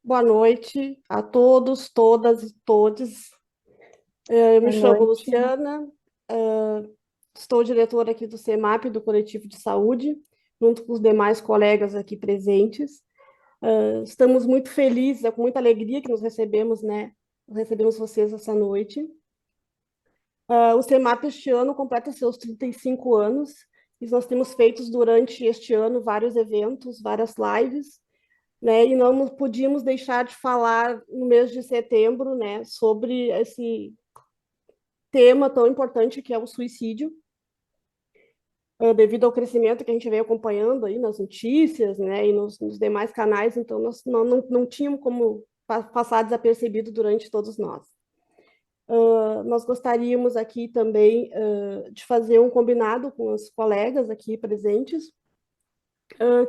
Boa noite a todos, todas e todes. Eu me Boa chamo noite. Luciana, estou diretora aqui do CEMAP, do Coletivo de Saúde, junto com os demais colegas aqui presentes. Estamos muito felizes, é com muita alegria que nos recebemos, né? Recebemos vocês essa noite. O CEMAP este ano completa seus 35 anos e nós temos feito durante este ano vários eventos, várias lives, né? E não podíamos deixar de falar no mês de setembro, né, sobre esse tema tão importante que é o suicídio, devido ao crescimento que a gente vem acompanhando aí nas notícias, né, e nos demais canais, então nós não tínhamos como passar desapercebido durante todos nós. Nós gostaríamos aqui também de fazer um combinado com os colegas aqui presentes,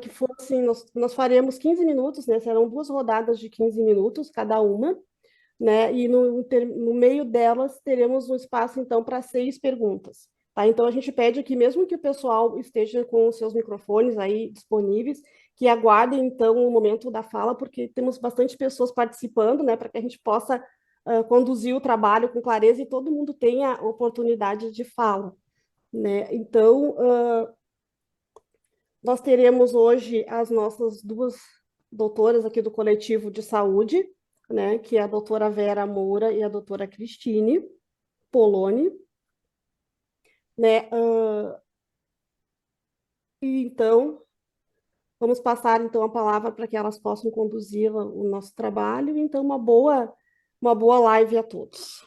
que fosse, nós faremos 15 minutos, né, serão duas rodadas de 15 minutos cada uma, né? E no meio delas teremos um espaço, então, para 6 perguntas. Tá? Então, a gente pede aqui, mesmo que o pessoal esteja com os seus microfones aí disponíveis, que aguardem, então, o momento da fala, porque temos bastante pessoas participando, né, para que a gente possa conduzir o trabalho com clareza e todo mundo tenha oportunidade de fala. Né? Então, nós teremos hoje as nossas duas doutoras aqui do coletivo de saúde, né, que é a doutora Vera Moura e a doutora Cristine Poloni, né, e então vamos passar então a palavra para que elas possam conduzir o nosso trabalho, então uma boa live a todos.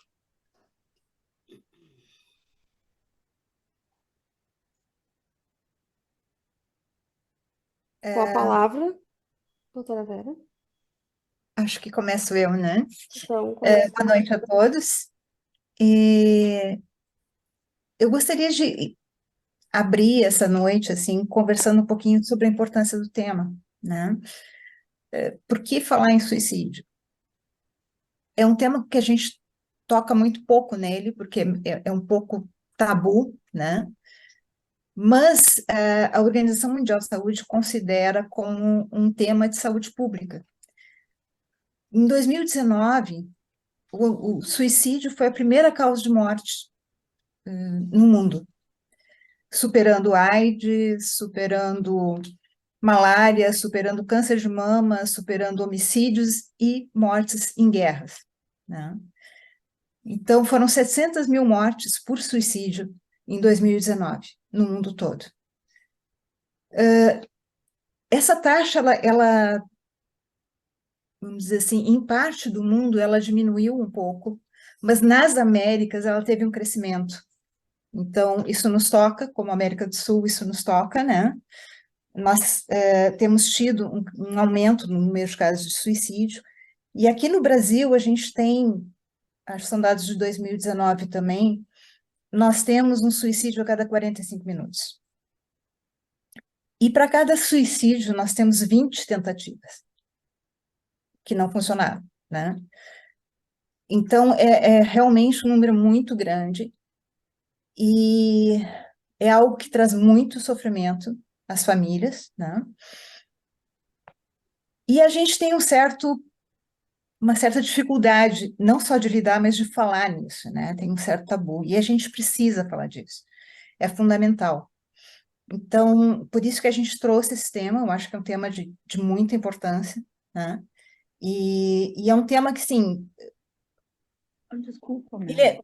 Com a palavra, doutora Vera, Acho que começo eu, né? então começa. Boa noite a todos. E eu gostaria de abrir essa noite, assim, conversando um pouquinho sobre a importância do tema, né? Por que falar em suicídio? É um tema que a gente toca muito pouco nele, porque é um pouco tabu, né? Mas a Organização Mundial de Saúde considera como um tema de saúde pública. Em 2019, o suicídio foi a primeira causa de morte no mundo, superando AIDS, superando malária, superando câncer de mama, superando homicídios e mortes em guerras, né? Então, foram 700 mil mortes por suicídio em 2019, no mundo todo. Essa taxa, vamos dizer assim, em parte do mundo, ela diminuiu um pouco, mas nas Américas ela teve um crescimento. Então, isso nos toca, como América do Sul, isso nos toca, né? Nós temos tido um aumento no número de casos de suicídio, e aqui no Brasil a gente tem, acho que são dados de 2019 também, nós temos um suicídio a cada 45 minutos. E para cada suicídio nós temos 20 tentativas que não funcionaram, né? Então é realmente um número muito grande e é algo que traz muito sofrimento às famílias, né? E a gente tem uma certa dificuldade, não só de lidar, mas de falar nisso, né? Tem um certo tabu, e a gente precisa falar disso, é fundamental. Então, por isso que a gente trouxe esse tema, eu acho que é um tema de muita importância, né? E é um tema que, sim, Desculpa, ele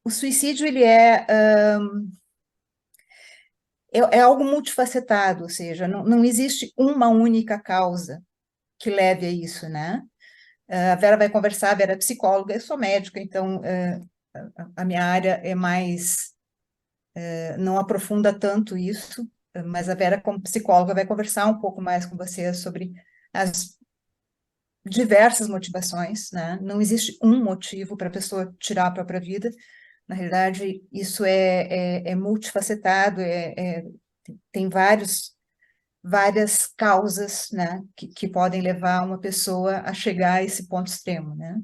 o suicídio, é algo multifacetado, ou seja, não existe uma única causa que leve a isso, né? A Vera vai conversar, a Vera é psicóloga, eu sou médica, então a minha área é mais, não aprofunda tanto isso, mas a Vera, como psicóloga, vai conversar um pouco mais com você sobre as diversas motivações, né? Não existe um motivo para a pessoa tirar a própria vida, na realidade, isso é multifacetado, tem várias causas, né, que podem levar uma pessoa a chegar a esse ponto extremo, né?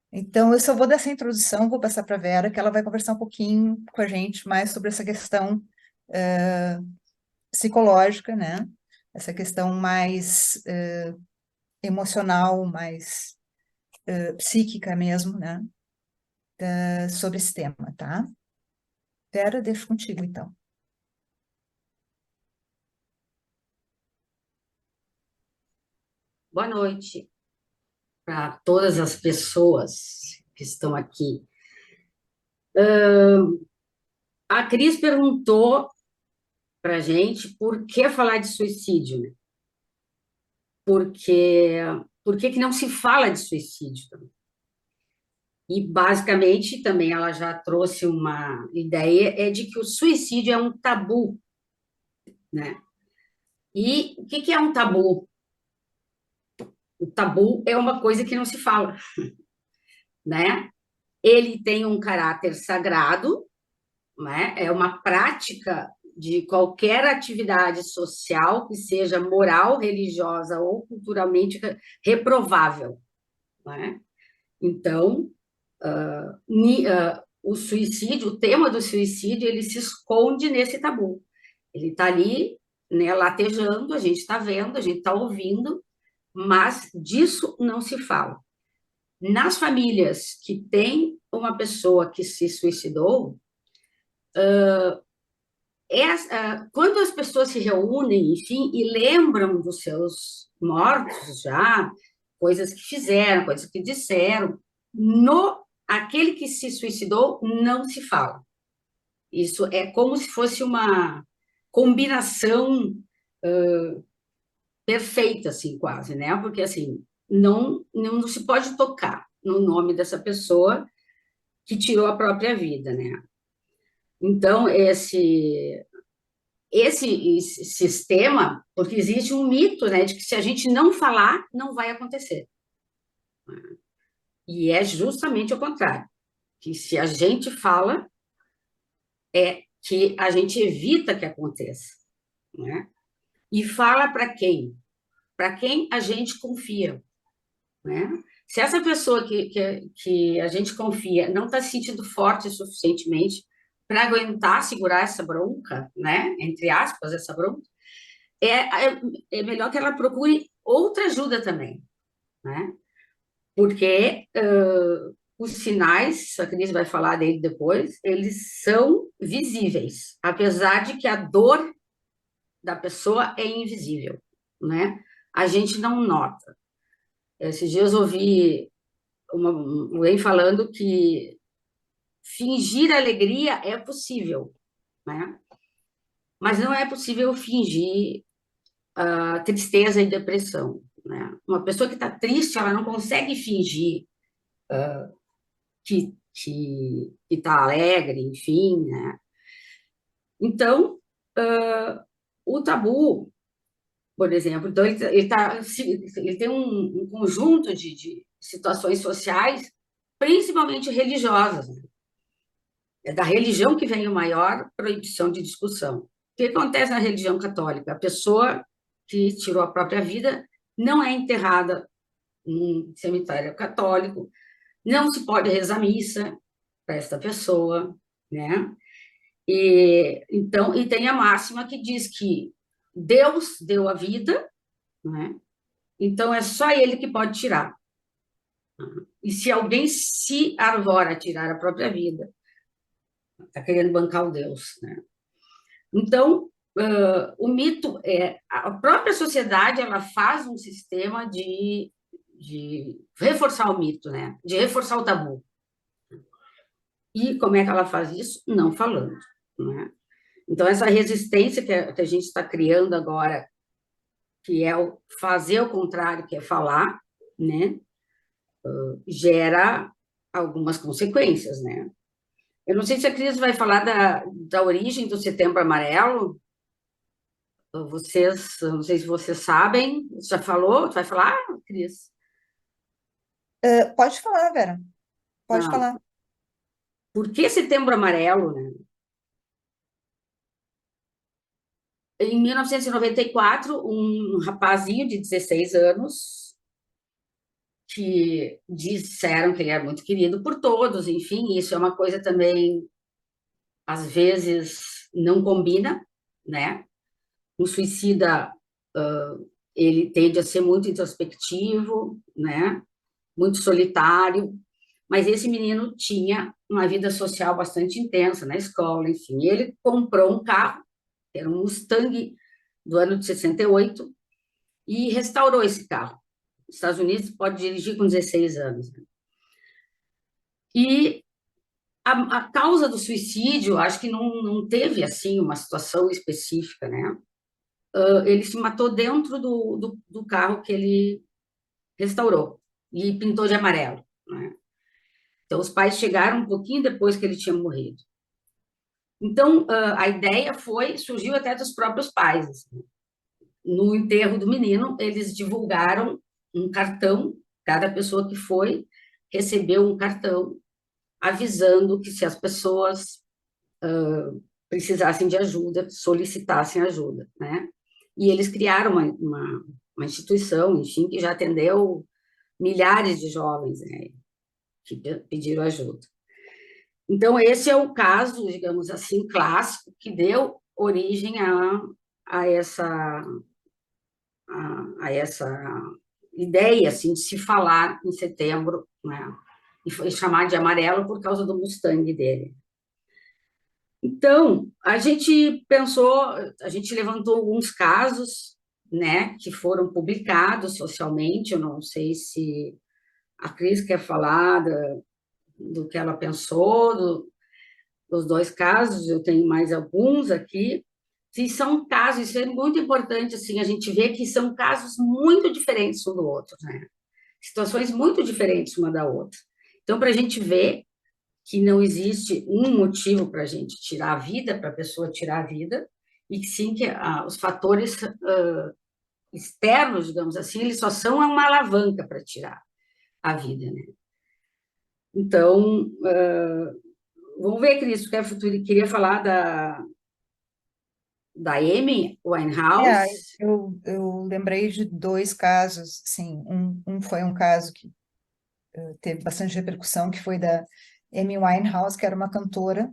Então, eu só vou dar essa introdução, vou passar para a Vera, que ela vai conversar um pouquinho com a gente mais sobre essa questão psicológica, né? Essa questão mais emocional, mais psíquica mesmo, né? Sobre esse tema, tá? Vera, deixo contigo, então. Boa noite para todas as pessoas que estão aqui. A Cris perguntou para a gente por que falar de suicídio, né? Por que não se fala de suicídio? E, basicamente, também ela já trouxe uma ideia, é de que o suicídio é um tabu, né? E o que é um tabu? O tabu é uma coisa que não se fala, né? Ele tem um caráter sagrado, né? É uma prática de qualquer atividade social que seja moral, religiosa ou culturalmente reprovável, né? Então, o suicídio, o tema do suicídio, ele se esconde nesse tabu. Ele está ali, né, latejando, a gente está vendo, a gente está ouvindo, mas disso não se fala. Nas famílias que tem uma pessoa que se suicidou, quando as pessoas se reúnem, enfim, e lembram dos seus mortos já, coisas que fizeram, coisas que disseram, aquele que se suicidou não se fala. Isso é como se fosse uma combinação perfeita, assim, quase, né? Porque, assim, não se pode tocar no nome dessa pessoa que tirou a própria vida, né? Então, esse sistema, porque existe um mito, né, de que se a gente não falar, não vai acontecer. E é justamente o contrário, que se a gente fala, é que a gente evita que aconteça, né? E fala para quem? Para quem a gente confia, né? Se essa pessoa que a gente confia não está se sentindo forte o suficientemente para aguentar, segurar essa bronca, né? Entre aspas, essa bronca, é melhor que ela procure outra ajuda também, né? Porque os sinais, a Cris vai falar dele depois, eles são visíveis, apesar de que a dor da pessoa é invisível, né? A gente não nota. Esses dias eu ouvi alguém falando que fingir alegria é possível, né? Mas não é possível fingir tristeza e depressão, né? Uma pessoa que está triste, ela não consegue fingir que está alegre, enfim, né? Então, o tabu, por exemplo, então ele tem um conjunto de situações sociais, principalmente religiosas, né? É da religião que vem a maior proibição de discussão. O que acontece na religião católica? A pessoa que tirou a própria vida não é enterrada num cemitério católico, não se pode rezar missa para esta pessoa, né? E tem a máxima que diz que Deus deu a vida, né? Então é só ele que pode tirar. E se alguém se arvora a tirar a própria vida, está querendo bancar o Deus, né? Então, o mito é a própria sociedade, ela faz um sistema de reforçar o mito, né? De reforçar o tabu. E como é que ela faz isso? Não falando, né? Então, essa resistência que a gente está criando agora, que é o fazer o contrário, que é falar, né? Gera algumas consequências, né? Eu não sei se a Cris vai falar da origem do Setembro Amarelo. Vocês, não sei se vocês sabem, já falou? Tu vai falar, Cris? Pode falar, Vera. Pode Ah, falar. por que Setembro Amarelo, né? Em 1994, um rapazinho de 16 anos, que disseram que ele era muito querido por todos, enfim, isso é uma coisa também, às vezes, não combina, né? O suicida, ele tende a ser muito introspectivo, né? Muito solitário, mas esse menino tinha uma vida social bastante intensa na escola, enfim. Ele comprou um carro, que era um Mustang do ano de 68, e restaurou esse carro. Nos Estados Unidos, pode dirigir com 16 anos. E a causa do suicídio, acho que não teve, assim, uma situação específica, né? Ele se matou dentro do carro que ele restaurou e pintou de amarelo, né? Então, os pais chegaram um pouquinho depois que ele tinha morrido. Então, a ideia surgiu até dos próprios pais, assim. No enterro do menino, eles divulgaram um cartão, cada pessoa que foi recebeu um cartão avisando que se as pessoas precisassem de ajuda, solicitassem ajuda, né? E eles criaram uma instituição, enfim, que já atendeu milhares de jovens, né, que pediram ajuda. Então, esse é o caso, digamos assim, clássico, que deu origem a essa, a essa ideia, assim, de se falar em setembro, né, e foi chamar de amarelo por causa do Mustang dele. Então, a gente pensou, a gente levantou alguns casos, né, que foram publicados socialmente. Eu não sei se a Cris quer falar do que ela pensou, dos dois casos. Eu tenho mais alguns aqui. Se são casos, isso é muito importante, assim, a gente vê que são casos muito diferentes um do outro, né? Situações muito diferentes uma da outra. Então, para a gente ver que não existe um motivo para a gente tirar a vida, para a pessoa tirar a vida, e que sim, que os fatores externos, digamos assim, eles só são uma alavanca para tirar a vida, né? Então, vamos ver, Cris, tu queria falar da Amy Winehouse. Eu lembrei de dois casos, sim. Um foi um caso que teve bastante repercussão, que foi da Amy Winehouse, que era uma cantora.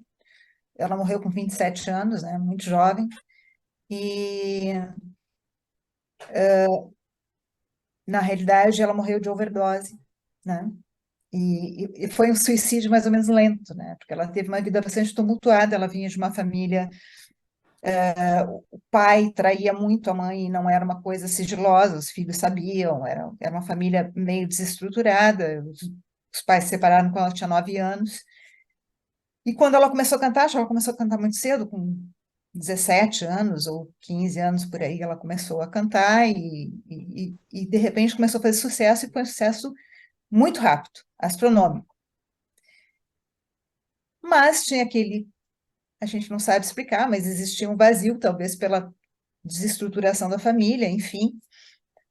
Ela morreu com 27 anos, né, muito jovem, e na realidade ela morreu de overdose, né? E foi um suicídio mais ou menos lento, né? Porque ela teve uma vida bastante tumultuada. Ela vinha de uma família, o pai traía muito a mãe e não era uma coisa sigilosa, os filhos sabiam. Era uma família meio desestruturada. Os pais se separaram quando ela tinha 9 anos. E quando ela começou a cantar, acho que ela começou a cantar muito cedo, com 17 anos ou 15 anos por aí. Ela começou a cantar e de repente começou a fazer sucesso, e foi um sucesso muito rápido, astronômico. Mas tinha a gente não sabe explicar, mas existia um vazio, talvez pela desestruturação da família, enfim.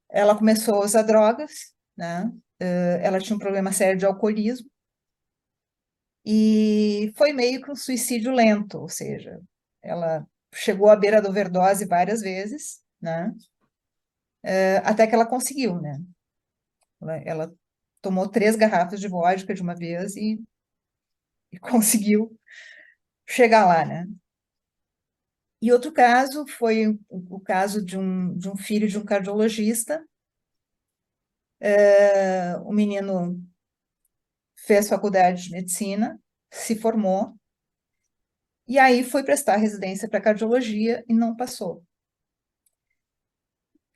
Ela começou a usar drogas, né? Ela tinha um problema sério de alcoolismo, e foi meio que um suicídio lento, ou seja, ela chegou à beira da overdose várias vezes, né? Até que ela conseguiu, né? Ela tomou 3 garrafas de vodka de uma vez e conseguiu chegar lá, né? E outro caso foi o caso de um filho de um cardiologista. O menino fez faculdade de medicina, se formou, e aí foi prestar residência para cardiologia e não passou.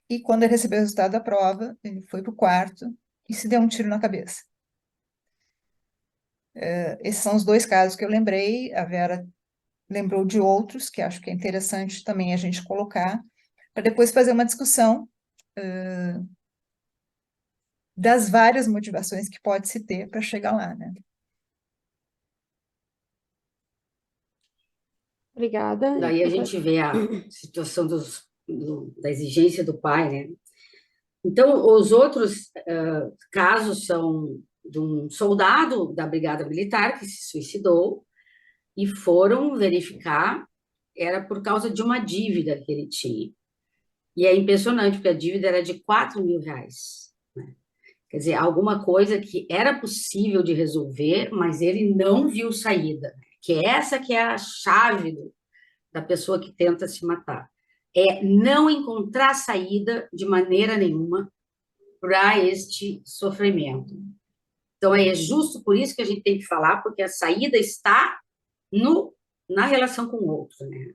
E quando ele recebeu o resultado da prova, ele foi para o quarto e se deu um tiro na cabeça. Esses são os dois casos que eu lembrei. A Vera lembrou de outros, que acho que é interessante também a gente colocar, para depois fazer uma discussão das várias motivações que pode se ter para chegar lá, né? Obrigada. Daí a gente vê a situação da exigência do pai, né? Então, os outros casos são de um soldado da Brigada Militar que se suicidou, e foram verificar, era por causa de uma dívida que ele tinha. E é impressionante, porque a dívida era de 4 mil reais, né? Quer dizer, alguma coisa que era possível de resolver, mas ele não viu saída, que é essa que é a chave da pessoa que tenta se matar. é não encontrar saída de maneira nenhuma para este sofrimento. Então, é justo por isso que a gente tem que falar, porque a saída está na relação com o outro, né?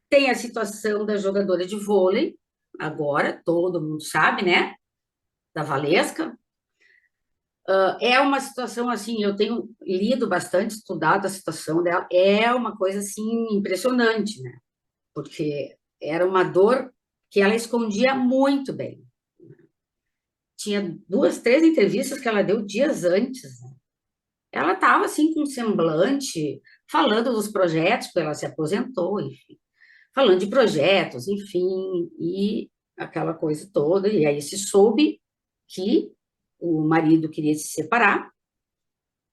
Tem a situação da jogadora de vôlei, agora, todo mundo sabe, né? Da Valesca. É uma situação, assim, eu tenho lido bastante, estudado a situação dela, é uma coisa, assim, impressionante, né? Porque era uma dor que ela escondia muito bem. Tinha 2, 3 entrevistas que ela deu dias antes, né? Ela estava, assim, com um semblante, falando dos projetos, porque ela se aposentou, enfim. Falando de projetos, enfim, e aquela coisa toda. E aí se soube que o marido queria se separar,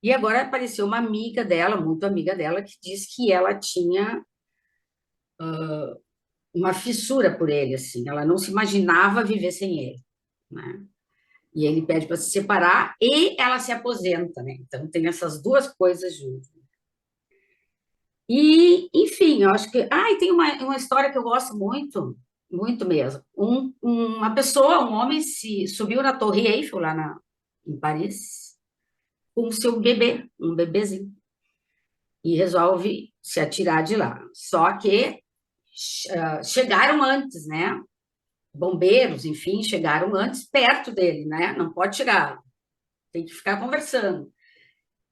e agora apareceu uma amiga dela, muito amiga dela, que diz que ela tinha uma fissura por ele, assim, ela não se imaginava viver sem ele, né? E ele pede para se separar e ela se aposenta, né? Então tem essas duas coisas juntas. E, enfim, eu acho que. Ah, e tem uma história que eu gosto muito, muito mesmo. Uma pessoa, um homem, se subiu na Torre Eiffel, em Paris, com o seu bebê, um bebezinho, e resolve se atirar de lá. Só que chegaram antes, né? Bombeiros, enfim, chegaram antes, perto dele, né? Não pode chegar, tem que ficar conversando.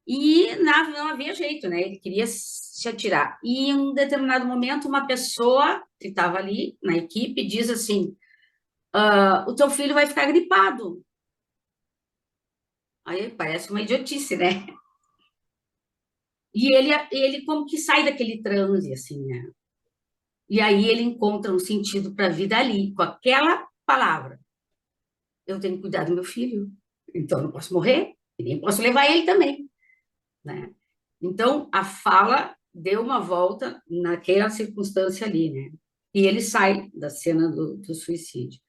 E não havia jeito, né? Ele queria se atirar. E em um determinado momento, uma pessoa que estava ali na equipe diz assim: o teu filho vai ficar gripado. Aí parece uma idiotice, né? E ele como que sai daquele transe, assim, né? E aí ele encontra um sentido para a vida ali, com aquela palavra. Eu tenho que cuidar do meu filho, então eu não posso morrer, e nem posso levar ele também, né? Então, a fala deu uma volta naquela circunstância ali, né? E ele sai da cena do suicídio,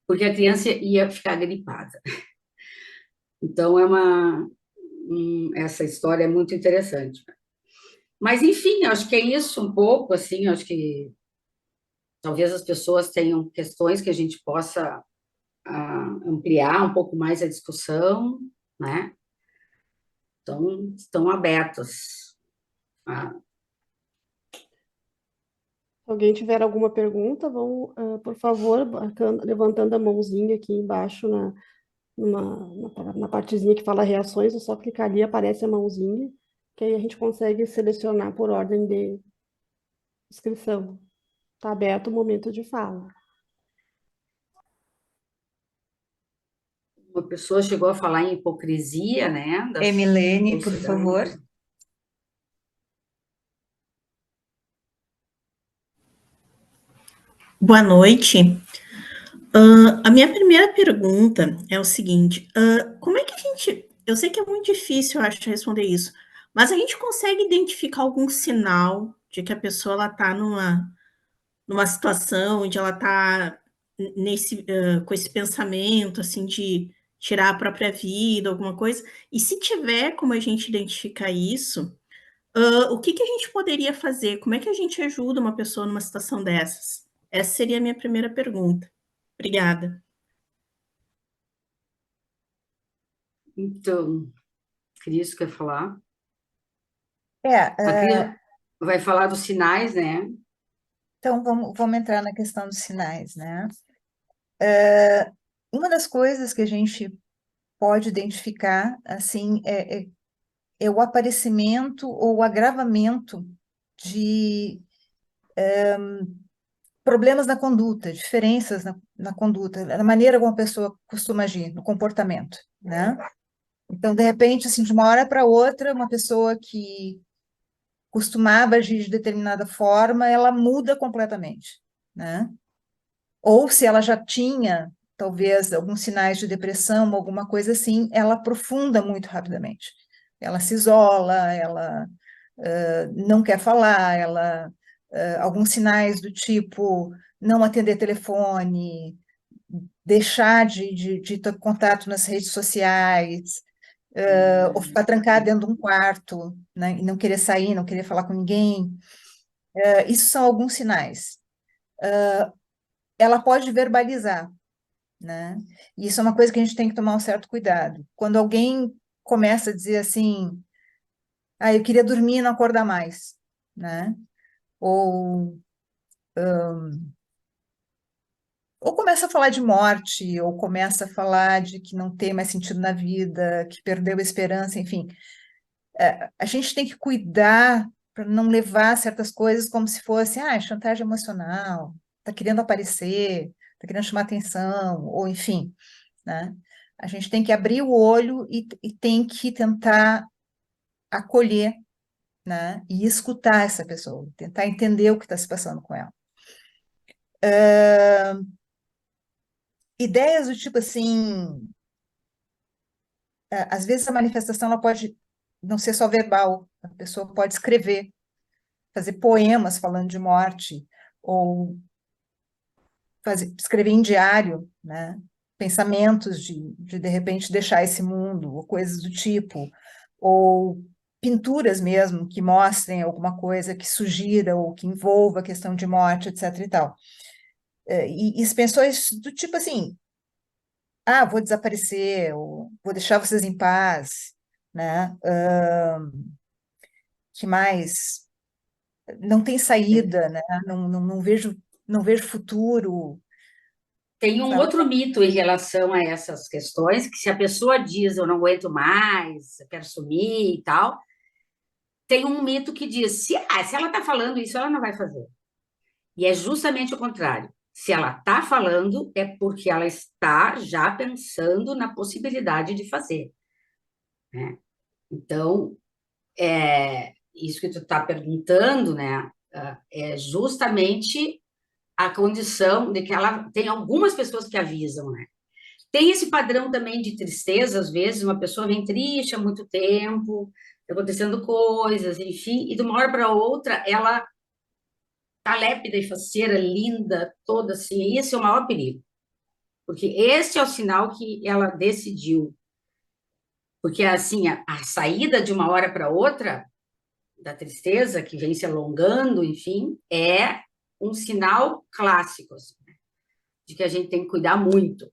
porque a criança ia ficar gripada. Então, essa história é muito interessante. Mas, enfim, acho que é isso um pouco, assim, acho que talvez as pessoas tenham questões que a gente possa ampliar um pouco mais a discussão, né? Então, estão abertas. Se alguém tiver alguma pergunta, vão, por favor, levantando a mãozinha aqui embaixo na partezinha que fala reações, é só clicar ali, aparece a mãozinha, que aí a gente consegue selecionar por ordem de inscrição. Está aberto o momento de fala. Uma pessoa chegou a falar em hipocrisia, né, da Emilene, por favor. sociedade. Boa noite. A minha primeira pergunta é o seguinte: como é que a gente. Eu sei que é muito difícil, eu acho, responder isso, mas a gente consegue identificar algum sinal de que a pessoa está numa situação onde ela está com esse pensamento assim de tirar a própria vida, alguma coisa? E se tiver como a gente identificar isso, o que a gente poderia fazer? Como é que a gente ajuda uma pessoa numa situação dessas? Essa seria a minha primeira pergunta. Obrigada. Então, Cris quer falar? A É, Cris vai falar dos sinais, né? então vamos entrar na questão dos sinais, né? Uma das coisas que a gente pode identificar, assim, é o aparecimento ou o agravamento de problemas na conduta, diferenças na conduta, na maneira como a pessoa costuma agir, no comportamento, né? Então, de repente, assim, de uma hora para outra, uma pessoa que costumava agir de determinada forma, ela muda completamente, né? Ou se ela já tinha, talvez, alguns sinais de depressão, alguma coisa assim, ela aprofunda muito rapidamente. Ela se isola, ela não quer falar, alguns sinais do tipo não atender telefone, deixar de ter contato nas redes sociais, ou ficar trancada dentro de um quarto, né, e não querer sair, não querer falar com ninguém. Isso são alguns sinais. ela pode verbalizar, né? E isso é uma coisa que a gente tem que tomar um certo cuidado. Quando alguém começa a dizer assim, eu queria dormir e não acordar mais, né? Ou, ou começa a falar de morte, ou começa a falar de que não tem mais sentido na vida, que perdeu a esperança, enfim. A gente tem que cuidar para não levar certas coisas como se fosse, chantagem emocional, está querendo aparecer, está querendo chamar atenção, ou enfim, né? A gente tem que abrir o olho e tem que tentar acolher, né? E escutar essa pessoa, tentar entender o que está se passando com ela. Ideias do tipo assim, às vezes a manifestação ela pode não ser só verbal, a pessoa pode escrever, fazer poemas falando de morte, ou escrever em diário, né? Pensamentos de repente deixar esse mundo, ou coisas do tipo, ou pinturas mesmo que mostrem alguma coisa que sugira ou que envolva a questão de morte, etc. e tal. E expressões do tipo assim, vou desaparecer, ou vou deixar vocês em paz, né? Que mais? Não tem saída, né? Não vejo futuro, Tem um sabe? outro mito em relação a essas questões, que se a pessoa diz eu não aguento mais, eu quero sumir e tal, tem um mito que diz, se ela está falando isso, ela não vai fazer. E é justamente o contrário. Se ela está falando, é porque ela está já pensando na possibilidade de fazer, né? Então, isso que tu está perguntando, né, é justamente a condição de que ela tem algumas pessoas que avisam, né? Tem esse padrão também de tristeza, às vezes, uma pessoa vem triste há muito tempo, tá acontecendo coisas, enfim, e de uma hora para outra ela tá lépida e faceira, linda, toda assim, e esse é o maior perigo, porque esse é o sinal que ela decidiu, porque assim, a saída de uma hora para outra da tristeza, que vem se alongando, enfim, é um sinal clássico, assim, né, de que a gente tem que cuidar muito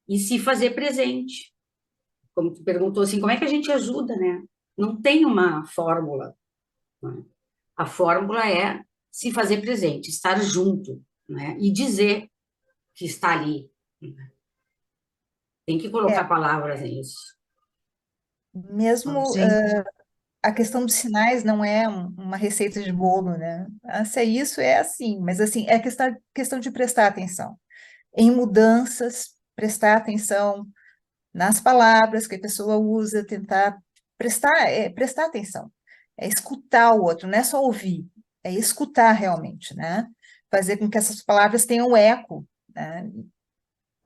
e se fazer presente. Como tu perguntou assim, como é que a gente ajuda, né? Não tem uma fórmula, né? A fórmula é se fazer presente, estar junto, né? E dizer que está ali, né? Tem que É, colocar palavras nisso. mesmo Gente, a questão dos sinais não é uma receita de bolo, né? Se é isso, é assim, mas assim, é questão de prestar atenção. Em mudanças, prestar atenção nas palavras que a pessoa usa, tentar prestar atenção, é escutar o outro, não é só ouvir, é escutar realmente, né? Fazer com que essas palavras tenham eco, né?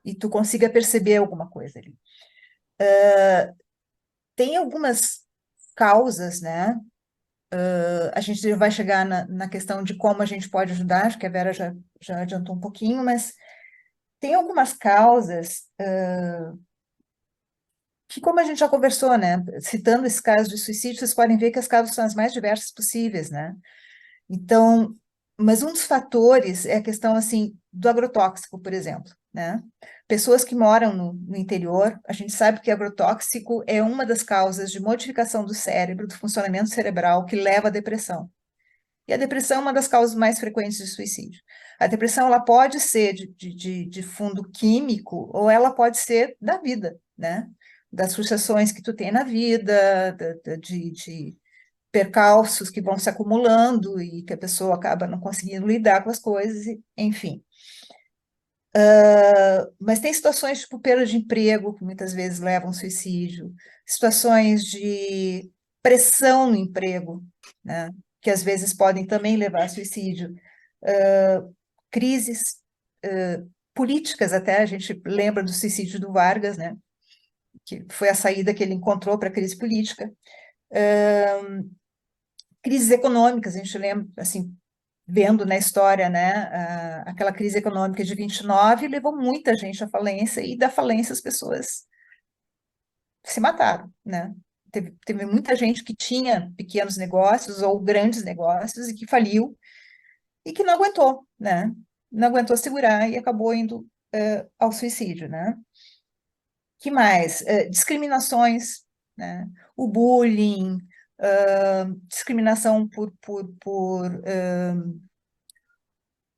E tu consiga perceber alguma coisa ali. Tem algumas causas, né? A gente já vai chegar na questão de como a gente pode ajudar, acho que a Vera já adiantou um pouquinho, mas tem algumas causas que, como a gente já conversou, né, citando esse caso de suicídio, vocês podem ver que as causas são as mais diversas possíveis, né? Então, mas um dos fatores é a questão, assim, do agrotóxico, por exemplo, né? Pessoas que moram no interior, a gente sabe que agrotóxico é uma das causas de modificação do cérebro, do funcionamento cerebral, que leva à depressão. E a depressão é uma das causas mais frequentes de suicídio. A depressão, ela pode ser de fundo químico, ou ela pode ser da vida, né? Das frustrações que tu tem na vida, de percalços que vão se acumulando e que a pessoa acaba não conseguindo lidar com as coisas, enfim. Mas tem situações tipo perda de emprego, que muitas vezes levam ao suicídio, situações de pressão no emprego, né, que às vezes podem também levar a suicídio, crises políticas até, a gente lembra do suicídio do Vargas, né, que foi a saída que ele encontrou para a crise política, crises econômicas, a gente lembra, assim, vendo na história, né, aquela crise econômica de 29 levou muita gente à falência, e da falência as pessoas se mataram, né? Teve muita gente que tinha pequenos negócios ou grandes negócios e que faliu, e que não aguentou, né? Não aguentou segurar e acabou indo ao suicídio, né? Que mais? Discriminações, né? O bullying, discriminação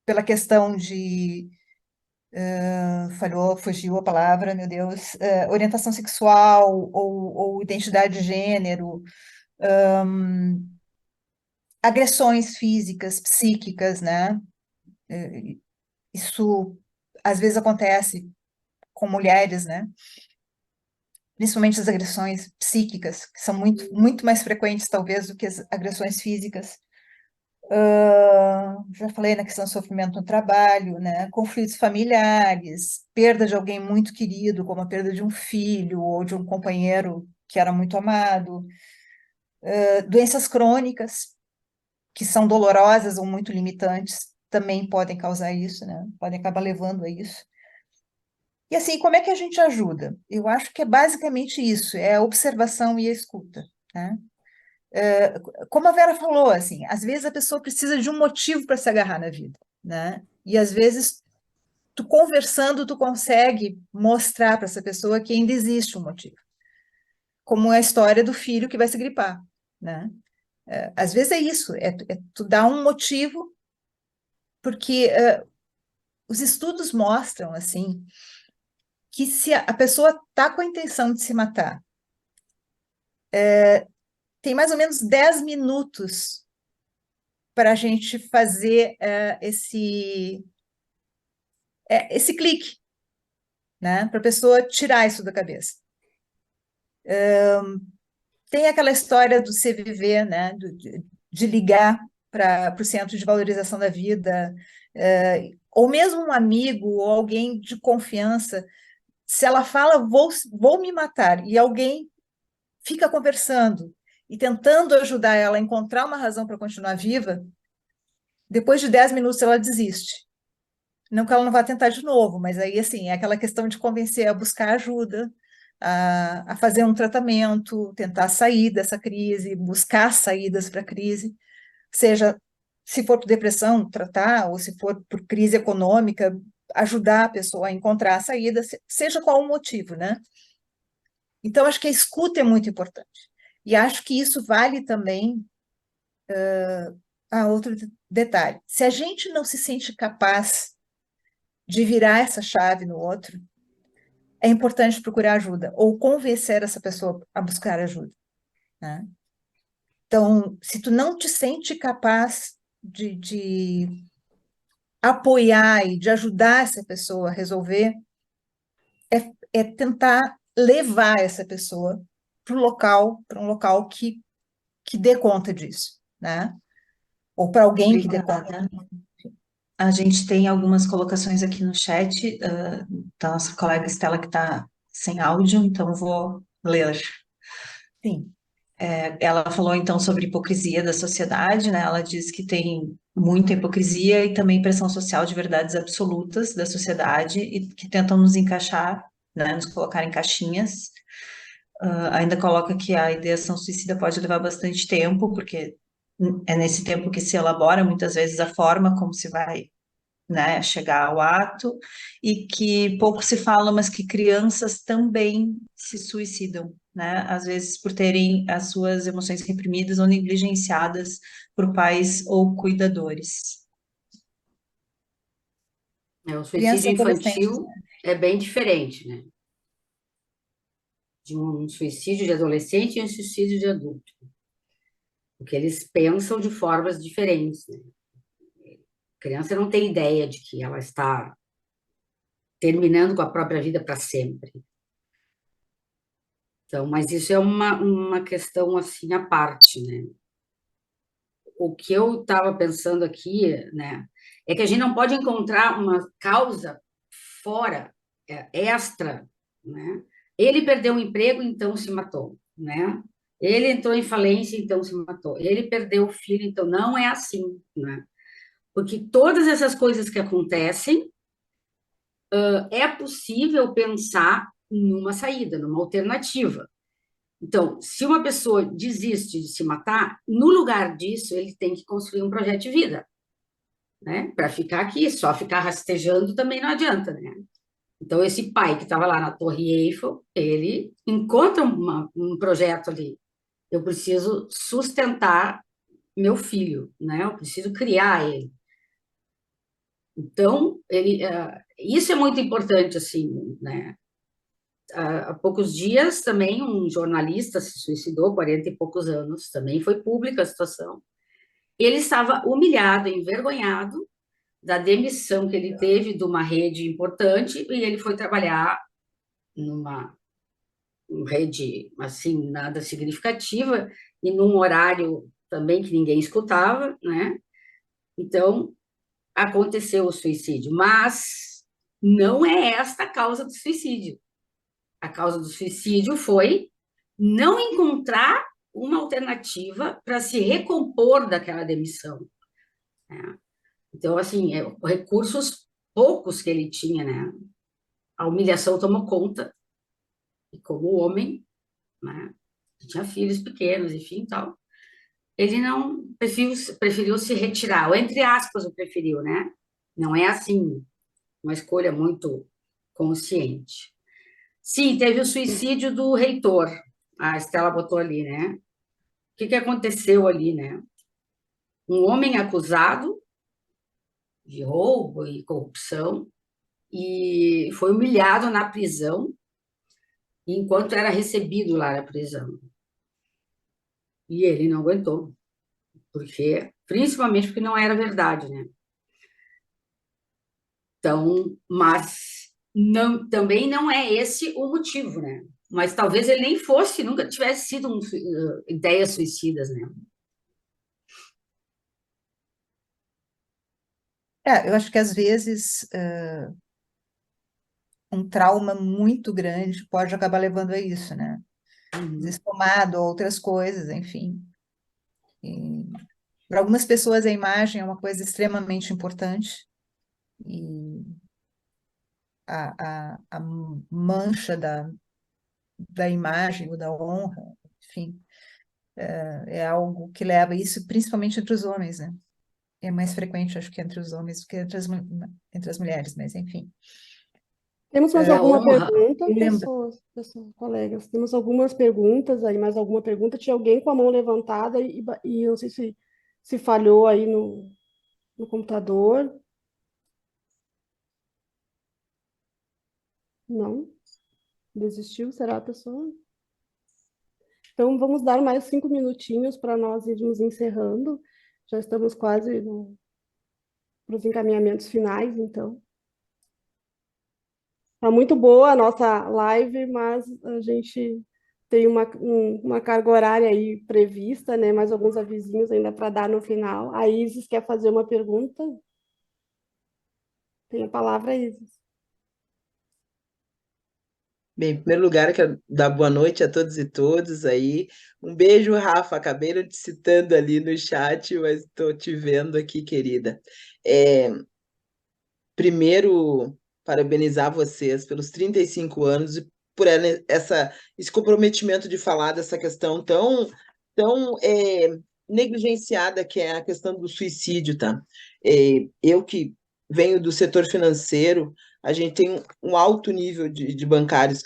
pela questão de fugiu a palavra, meu Deus, orientação sexual ou identidade de gênero, agressões físicas, psíquicas, né? Isso às vezes acontece com mulheres, né? Principalmente as agressões psíquicas, que são muito mais frequentes, talvez, do que as agressões físicas. Já falei na questão do sofrimento no trabalho, né? Conflitos familiares, perda de alguém muito querido, como a perda de um filho ou de um companheiro que era muito amado, doenças crônicas, que são dolorosas ou muito limitantes, também podem causar isso, né? Podem acabar levando a isso. E assim, como é que a gente ajuda? Eu acho que é basicamente isso, é a observação e a escuta, né? Como a Vera falou, assim, às vezes a pessoa precisa de um motivo para se agarrar na vida, né? E às vezes, tu conversando, tu consegue mostrar para essa pessoa que ainda existe um motivo. Como a história do filho que vai se gripar, né? Às vezes é isso, é tu dar um motivo, porque os estudos mostram, assim, que se a pessoa está com a intenção de se matar, tem mais ou menos 10 minutos para a gente fazer esse clique, né? Para a pessoa tirar isso da cabeça. Tem aquela história do CVV, né? De ligar para o Centro de Valorização da Vida, ou mesmo um amigo ou alguém de confiança. Se ela fala, vou me matar, e alguém fica conversando e tentando ajudar ela a encontrar uma razão para continuar viva, depois de 10 minutos ela desiste. Não que ela não vá tentar de novo, mas aí, assim, é aquela questão de convencer a buscar ajuda, a fazer um tratamento, tentar sair dessa crise, buscar saídas para a crise, seja, se for por depressão, tratar, ou se for por crise econômica, ajudar a pessoa a encontrar a saída, seja qual o motivo, né? Então, acho que a escuta é muito importante. E acho que isso vale também a outro detalhe. Se a gente não se sente capaz de virar essa chave no outro, é importante procurar ajuda ou convencer essa pessoa a buscar ajuda, né? Então, se tu não te sente capaz de apoiar e de ajudar essa pessoa a resolver, é tentar levar essa pessoa para um local que dê conta disso, né? Ou para alguém que dê conta. Obrigada. A gente tem algumas colocações aqui no chat, da nossa colega Estela, que está sem áudio, então eu vou ler. Sim. Ela falou então sobre hipocrisia da sociedade, né? Ela diz que tem muita hipocrisia e também pressão social de verdades absolutas da sociedade e que tentam nos encaixar, né? Nos colocar em caixinhas. Ainda coloca que a ideação suicida pode levar bastante tempo, porque é nesse tempo que se elabora muitas vezes a forma como se vai, né, chegar ao ato, e que pouco se fala, mas que crianças também se suicidam, né, às vezes por terem as suas emoções reprimidas ou negligenciadas por pais ou cuidadores. O Crianças suicídio e adolescentes, infantil né? é bem diferente, né? De um suicídio de adolescente e um suicídio de adulto. Porque eles pensam de formas diferentes, né? A criança não tem ideia de que ela está terminando com a própria vida para sempre. Então, mas isso é uma questão assim à parte, né? O que eu estava pensando aqui, né, é que a gente não pode encontrar uma causa fora, extra, né? Ele perdeu o emprego, então se matou, né? Ele entrou em falência, então se matou. Ele perdeu o filho, então não é assim, né? Porque todas essas coisas que acontecem, é possível pensar numa saída, numa alternativa. Então, se uma pessoa desiste de se matar, no lugar disso, ele tem que construir um projeto de vida. né? Para ficar aqui, só ficar rastejando também não adianta, né? Então, esse pai que estava lá na Torre Eiffel, ele encontra um projeto ali. Eu preciso sustentar meu filho, né? Eu preciso criar ele. Então, isso é muito importante, assim, né? Há poucos dias também um jornalista se suicidou, 40 e poucos anos, também foi pública a situação. Ele estava humilhado, envergonhado da demissão que ele teve de uma rede importante e ele foi trabalhar numa rede, assim, nada significativa e num horário também que ninguém escutava, né? Então, aconteceu o suicídio, mas não é esta a causa do suicídio. A causa do suicídio foi não encontrar uma alternativa para se recompor daquela demissão, né? Então, assim, recursos poucos que ele tinha, né? A humilhação tomou conta, e como homem, né? Que tinha filhos pequenos, enfim, tal, ele não preferiu se retirar, ou entre aspas, o preferiu, né? Não é assim, uma escolha muito consciente. Sim, teve o suicídio do reitor, a Estela botou ali, né? O que aconteceu ali, né? Um homem acusado de roubo e corrupção e foi humilhado na prisão enquanto era recebido lá na prisão. E ele não aguentou, principalmente porque não era verdade, né? Então, mas não, também não é esse o motivo, né? Mas talvez ele nem fosse, nunca tivesse sido ideias suicidas, né? Eu acho que às vezes um trauma muito grande pode acabar levando a isso, né? Destomado, outras coisas, enfim. Para algumas pessoas a imagem é uma coisa extremamente importante e a mancha da imagem ou da honra, enfim, é algo que leva isso principalmente entre os homens, né? É mais frequente, acho que entre os homens do que entre as mulheres, mas enfim. Temos mais E a alguma honra, pergunta, lembra. colegas? Temos algumas perguntas aí, mais alguma pergunta? Tinha alguém com a mão levantada e não sei se falhou aí no computador. Não? Desistiu, será a pessoa? Então, vamos dar mais 5 minutinhos para nós irmos encerrando. Já estamos quase para os encaminhamentos finais, então. Está muito boa a nossa live, mas a gente tem uma carga horária aí prevista, né? Mais alguns avisinhos ainda para dar no final. A Isis quer fazer uma pergunta? Tem a palavra, Isis. Bem, em primeiro lugar, eu quero dar boa noite a todos e todas aí. Um beijo, Rafa. Acabei não te citando ali no chat, mas estou te vendo aqui, querida. Primeiro, parabenizar vocês pelos 35 anos e por esse comprometimento de falar dessa questão tão negligenciada que é a questão do suicídio, tá? Eu que venho do setor financeiro, a gente tem um alto nível de bancários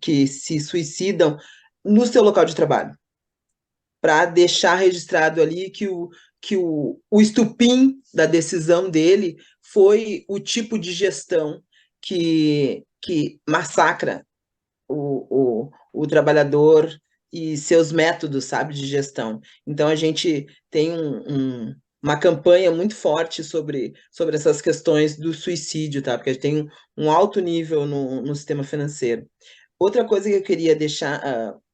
que se suicidam no seu local de trabalho, para deixar registrado ali que o estupim da decisão dele foi o tipo de gestão que massacra o trabalhador e seus métodos, sabe, de gestão. Então, a gente tem uma campanha muito forte sobre essas questões do suicídio, tá? Porque a gente tem um alto nível no sistema financeiro. Outra coisa que eu queria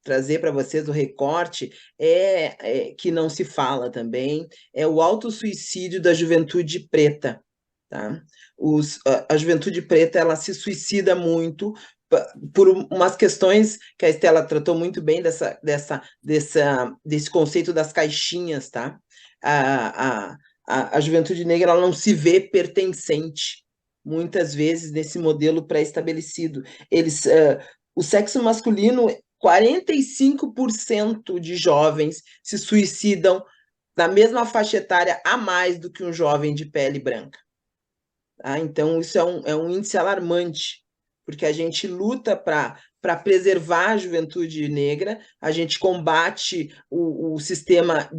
trazer para vocês, o recorte, que não se fala também, é o autossuicídio da juventude preta, tá? A juventude preta, ela se suicida muito por umas questões que a Estela tratou muito bem desse conceito das caixinhas, tá? A juventude negra, ela não se vê pertencente, muitas vezes, nesse modelo pré-estabelecido. O sexo masculino, 45% de jovens se suicidam na mesma faixa etária a mais do que um jovem de pele branca. Tá? Então, isso é um índice alarmante, porque a gente luta para preservar a juventude negra, a gente combate o sistema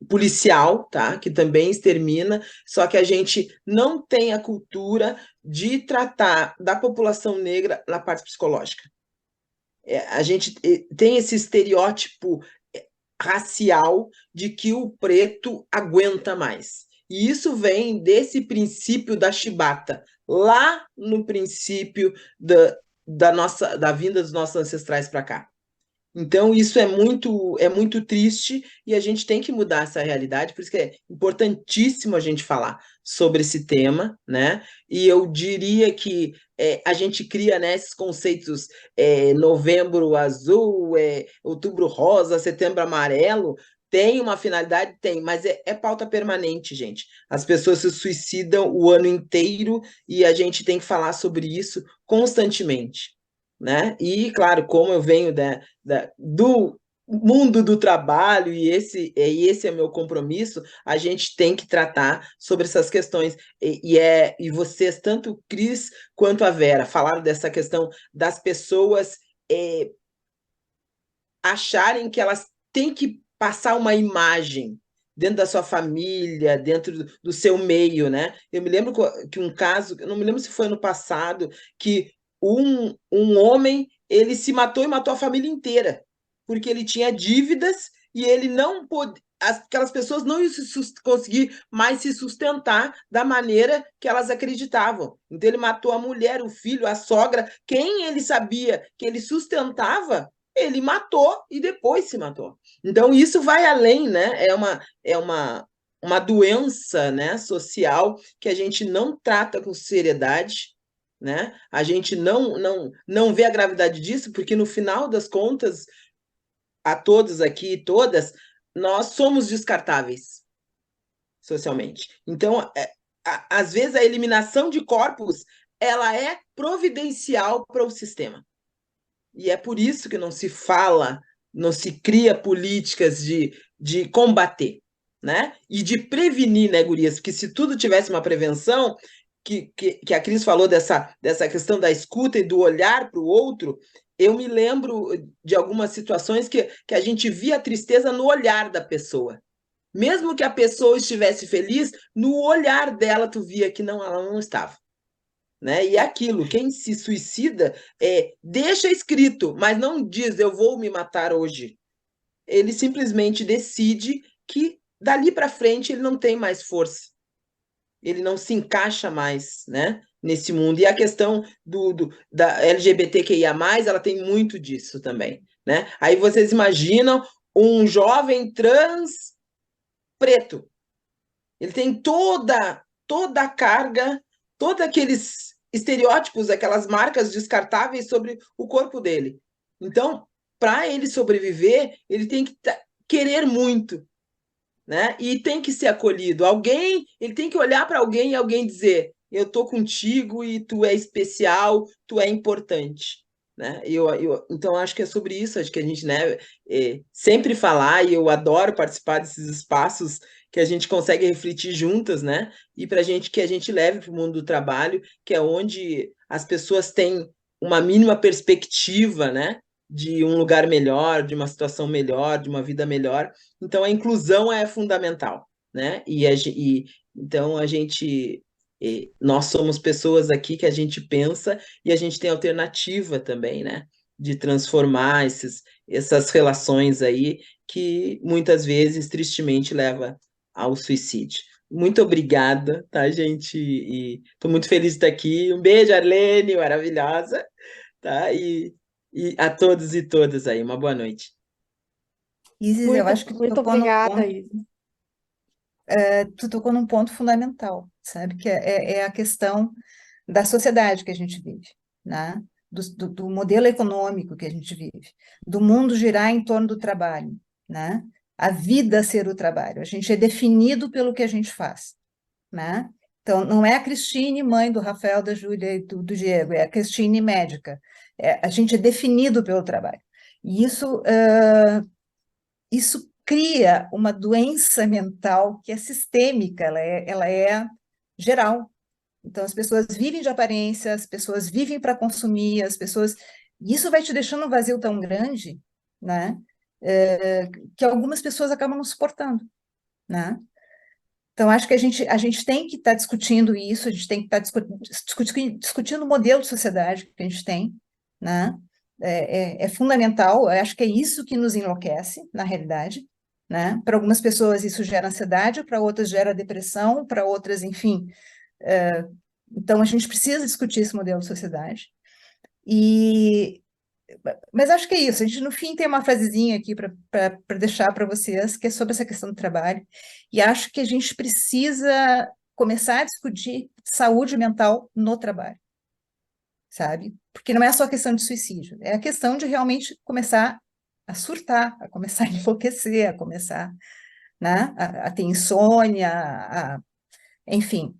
policial, tá? Que também extermina, só que a gente não tem a cultura de tratar da população negra na parte psicológica. A gente tem esse estereótipo racial de que o preto aguenta mais. E isso vem desse princípio da chibata, lá no princípio da vinda dos nossos ancestrais para cá. Então, isso é muito triste e a gente tem que mudar essa realidade, por isso que é importantíssimo a gente falar sobre esse tema, né? E eu diria que a gente cria, né, esses conceitos novembro azul, outubro rosa, setembro amarelo, tem uma finalidade? Tem, mas é pauta permanente, gente. As pessoas se suicidam o ano inteiro e a gente tem que falar sobre isso constantemente. Né? E, claro, como eu venho do mundo do trabalho e esse é meu compromisso, a gente tem que tratar sobre essas questões. E vocês, tanto o Cris quanto a Vera, falaram dessa questão das pessoas acharem que elas têm que passar uma imagem dentro da sua família, dentro do seu meio, né? Eu me lembro que um caso, eu não me lembro se foi no passado, que um homem, ele se matou e matou a família inteira, porque ele tinha dívidas e ele não pôde, aquelas pessoas não iam conseguir mais se sustentar da maneira que elas acreditavam. Então ele matou a mulher, o filho, a sogra, quem ele sabia que ele sustentava, ele matou e depois se matou. Então isso vai além, né? É uma doença, né, social que a gente não trata com seriedade, né? A gente não vê a gravidade disso, porque no final das contas, a todos aqui e todas, nós somos descartáveis socialmente. Então, às vezes a eliminação de corpos, ela é providencial para o sistema. E é por isso que não se fala, não se cria políticas de combater, né? E de prevenir, né, gurias? Porque se tudo tivesse uma prevenção, que a Cris falou dessa questão da escuta e do olhar para o outro, eu me lembro de algumas situações que a gente via a tristeza no olhar da pessoa. Mesmo que a pessoa estivesse feliz, no olhar dela tu via que não, ela não estava. Né? E aquilo, quem se suicida deixa escrito, mas não diz eu vou me matar hoje. Ele simplesmente decide que dali para frente ele não tem mais força. Ele não se encaixa mais, né, nesse mundo. E a questão da LGBTQIA+, ela tem muito disso também, né? Aí vocês imaginam um jovem trans preto. Ele tem toda a carga, todos aqueles estereótipos, aquelas marcas descartáveis sobre o corpo dele. Então, para ele sobreviver, ele tem que querer muito, né? E tem que ser acolhido. Ele tem que olhar para alguém e alguém dizer: eu tô contigo e tu é especial, tu é importante, né? Então acho que é sobre isso, acho que a gente, né, sempre falar, e eu adoro participar desses espaços que a gente consegue refletir juntas, né? E para que a gente leve para o mundo do trabalho, que é onde as pessoas têm uma mínima perspectiva, né? De um lugar melhor, de uma situação melhor, de uma vida melhor. Então, a inclusão é fundamental, né? Então, nós somos pessoas aqui que a gente pensa e a gente tem alternativa também, né? De transformar essas relações aí que muitas vezes, tristemente, leva ao suicídio. Muito obrigada, tá, gente? E estou muito feliz de estar aqui. Um beijo, Arlene, maravilhosa, tá? E a todos e todas aí, uma boa noite. Isis, eu acho que Muito obrigada, Isis. Tu tocou num ponto fundamental, sabe? Que é a questão da sociedade que a gente vive, né? Do modelo econômico que a gente vive, do mundo girar em torno do trabalho, né? A vida ser o trabalho. A gente é definido pelo que a gente faz, né? Então, não é a Cristine, mãe do Rafael, da Júlia e do Diego, é a Cristine, médica. A gente é definido pelo trabalho. E isso cria uma doença mental que é sistêmica, ela é geral. Então, as pessoas vivem de aparência, as pessoas vivem para consumir, e isso vai te deixando um vazio tão grande, né? Que algumas pessoas acabam não suportando, né? Então, acho que a gente tem que estar discutindo isso, a gente tem que estar discutindo o modelo de sociedade que a gente tem, né? É fundamental, eu acho que é isso que nos enlouquece, na realidade, né? Para algumas pessoas isso gera ansiedade, para outras gera depressão, para outras, enfim. Então, a gente precisa discutir esse modelo de sociedade. Mas acho que é isso. A gente, no fim, tem uma frasezinha aqui para deixar para vocês, que é sobre essa questão do trabalho. E acho que a gente precisa começar a discutir saúde mental no trabalho, sabe? Porque não é só questão de suicídio, é a questão de realmente começar a surtar, a começar a enlouquecer, a começar, né, a ter insônia, enfim,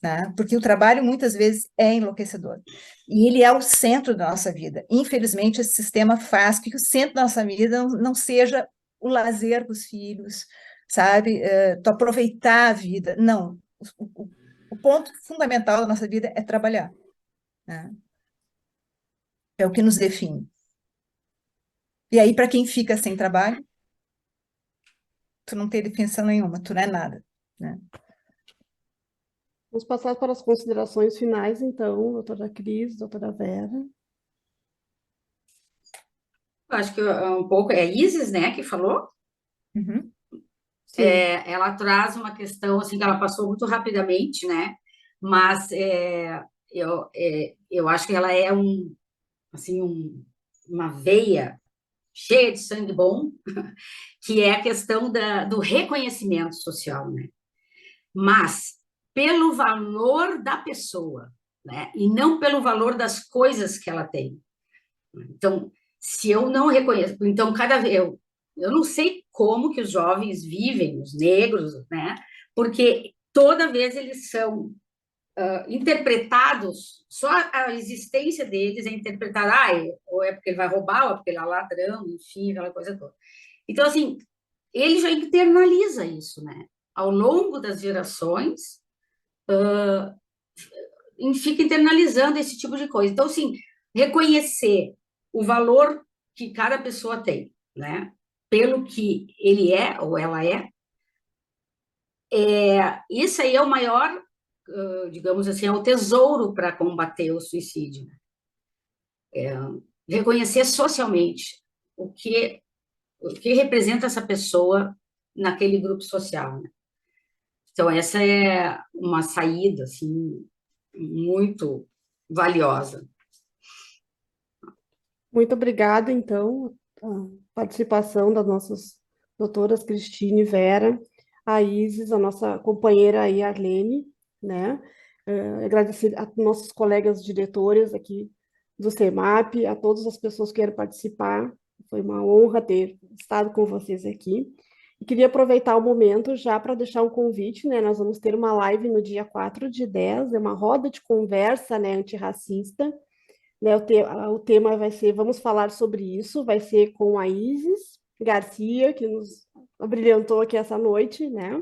né? Porque o trabalho muitas vezes é enlouquecedor. E ele é o centro da nossa vida. Infelizmente, esse sistema faz com que o centro da nossa vida não seja o lazer com os filhos, sabe? Tu aproveitar a vida. Não. O ponto fundamental da nossa vida é trabalhar, né? É o que nos define. E aí, para quem fica sem trabalho, tu não tem definição nenhuma, tu não é nada, né? Vamos passar para as considerações finais, então, doutora Cris, doutora Vera. Eu acho que um pouco é a Isis, né, que falou. Uhum. Sim. Ela traz uma questão assim que ela passou muito rapidamente, né? Mas eu acho que ela é uma veia cheia de sangue bom, que é a questão do reconhecimento social, né? Mas pelo valor da pessoa, né? E não pelo valor das coisas que ela tem. Então, se eu não reconheço, então cada vez eu não sei como que os jovens vivem, os negros, né? Porque toda vez eles são interpretados, só a existência deles é interpretada, ou é porque ele vai roubar, ou é porque ele é ladrão, enfim, aquela coisa toda. Então, assim, ele já internaliza isso, né? Ao longo das gerações, fica internalizando esse tipo de coisa. Então, assim, reconhecer o valor que cada pessoa tem, né? Pelo que ele é ou ela isso aí é o maior, digamos assim, é o tesouro para combater o suicídio. Reconhecer socialmente o que representa essa pessoa naquele grupo social, né? Então, essa é uma saída, assim, muito valiosa. Muito obrigada, então, a participação das nossas doutoras Cristine e Vera, a Isis, a nossa companheira aí, Arlene, né? Agradecer a nossos colegas diretores aqui do CEMAP, a todas as pessoas que querem participar. Foi uma honra ter estado com vocês aqui. E queria aproveitar o momento já para deixar um convite, né? Nós vamos ter uma live no dia 4/10, é uma roda de conversa, né, antirracista, né? O tema vai ser, vamos falar sobre isso, vai ser com a Isis Garcia, que nos abrilhantou aqui essa noite, né?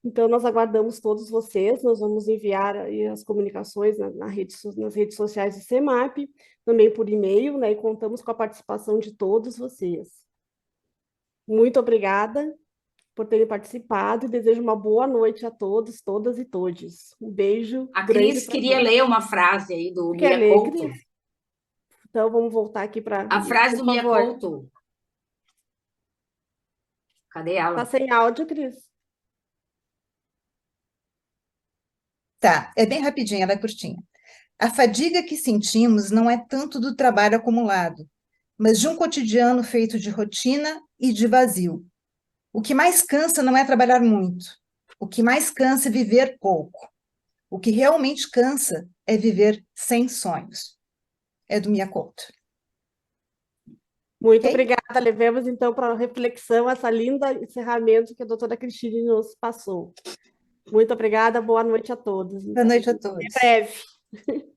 Então, nós aguardamos todos vocês, nós vamos enviar aí as comunicações nas redes sociais do CEMAP, também por e-mail, né? E contamos com a participação de todos vocês. Muito obrigada por terem participado e desejo uma boa noite a todos, todas e todes. Um beijo A grande Cris para queria todos. ler uma frase aí do Quer Mia ler, Couto. Cris? Então, vamos voltar aqui para... A frase Por do Mia favor. Couto. Cadê ela? Tá sem áudio, Cris? Tá, é bem rapidinho, ela é curtinha. A fadiga que sentimos não é tanto do trabalho acumulado, mas de um cotidiano feito de rotina e de vazio. O que mais cansa não é trabalhar muito. O que mais cansa é viver pouco. O que realmente cansa é viver sem sonhos. É do Mia Couto. Muito Ok? obrigada. Levemos, então, para reflexão esse lindo encerramento que a doutora Cristine nos passou. Muito obrigada. Boa noite a todos. Boa noite a Até todos. breve.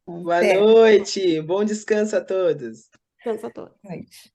Boa Até. noite, bom descanso a todos. Descanso a todos. Boa noite.